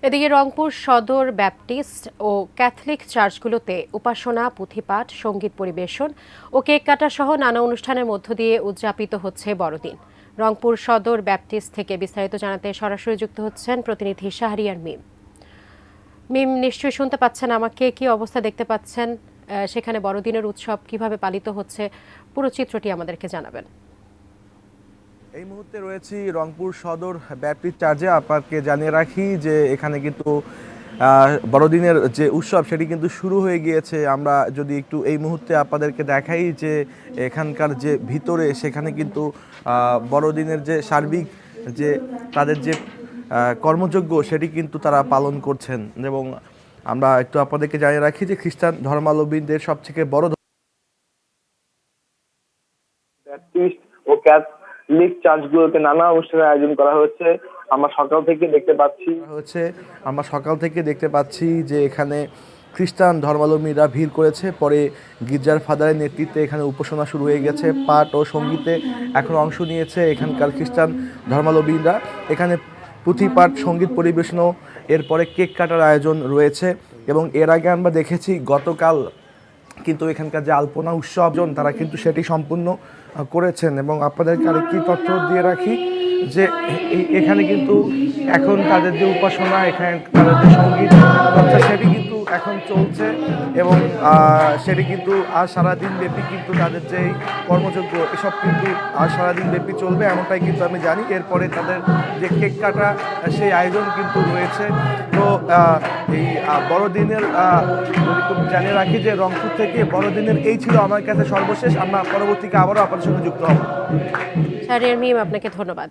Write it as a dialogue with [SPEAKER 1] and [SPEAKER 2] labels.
[SPEAKER 1] এদিকে রংপুর সদর ব্যাপটিস্ট ও ক্যাথলিক চার্চগুলোতে উপাসনা, পুঁথিপাঠ, সঙ্গীত পরিবেশন ও কেক কাটা সহ নানা অনুষ্ঠানের মধ্য দিয়ে উদযাপিত হচ্ছে বড়দিন। রংপুর সদর ব্যাপটিস্ট থেকে বিস্তারিত জানাতে সরাসরি যুক্ত হচ্ছেন প্রতিনিধি শাহরিয়ার মিম। মিম, নিশ্চয়ই শুনতে পাচ্ছেন আমাকে। কি অবস্থা দেখতে পাচ্ছেন সেখানে? বড়দিনের উৎসব কিভাবে পালিত হচ্ছে, পুরো চিত্রটি আমাদেরকে জানাবেন।
[SPEAKER 2] এই মুহূর্তে রয়েছি রংপুর সদর ব্যাপটিস্ট চার্চে। আপনাকে জানিয়ে রাখি যে এখানে কিন্তু বড়দিনের যে উৎসব সেটি কিন্তু শুরু হয়ে গিয়েছে। আমরা যদি একটু এই মুহূর্তে আপনাদেরকে দেখাই যে এখানকার যে ভিতরে সেখানে কিন্তু বড়দিনের যে সার্বিক যে তাদের যে কর্মযজ্ঞ সেটি কিন্তু তারা পালন করছেন। এবং আমরা একটু আপনাদেরকে জানিয়ে রাখি যে খ্রিস্টান ধর্মাবলম্বীদের সবথেকে বড় ব্যাপটিস্ট ও ক্যাথলিক চার্চগুলোতে নানা অনুষ্ঠানের আয়োজন করা হচ্ছে। আমরা সকাল থেকে দেখতে পাচ্ছি যে এখানে খ্রিস্টান ধর্মাবলম্বীরা ভিড় করেছে। পরে গির্জার ফাদারের নেতৃত্বে এখানে উপাসনা শুরু হয়ে গেছে। পাঠ ও সঙ্গীতে এখন অংশ নিয়েছে এখানকার খ্রিস্টান ধর্মাবলম্বীরা। এখানে পুঁথিপাঠ, সঙ্গীত পরিবেশনও, এরপরে কেক কাটার আয়োজন রয়েছে। এবং এর আগে আমরা দেখেছি গতকাল কিন্তু এখানকার যে আলপনা উৎসব তারা কিন্তু সেটি সম্পূর্ণ করেছেন। এবং আপনাদেরকে আরেকটি তথ্য দিয়ে রাখি যে এখানে কিন্তু এখন তাদের যে উপাসনা, এখানে তাদের যে সঙ্গীত চর্চা সেটি কিন্তু এখন চলছে। এবং সেটি কিন্তু আজ সারাদিন ব্যাপী কিন্তু তাদের যে কর্মযজ্ঞ এসব কিন্তু আজ সারাদিন ব্যাপী চলবে, এমনটাই কিন্তু আমি জানি। এরপরে তাদের যে কেক কাটা সেই আয়োজন কিন্তু রয়েছে। তো এই বড়দিনের জানিয়ে রাখি যে রংপুর থেকে বড়দিনের এই ছিল আমার কাছে সর্বশেষ। আমরা পরবর্তীতে আবারও আপনার সঙ্গে যুক্ত হব।
[SPEAKER 1] শাহরিয়ার মিম, আপনাকে ধন্যবাদ।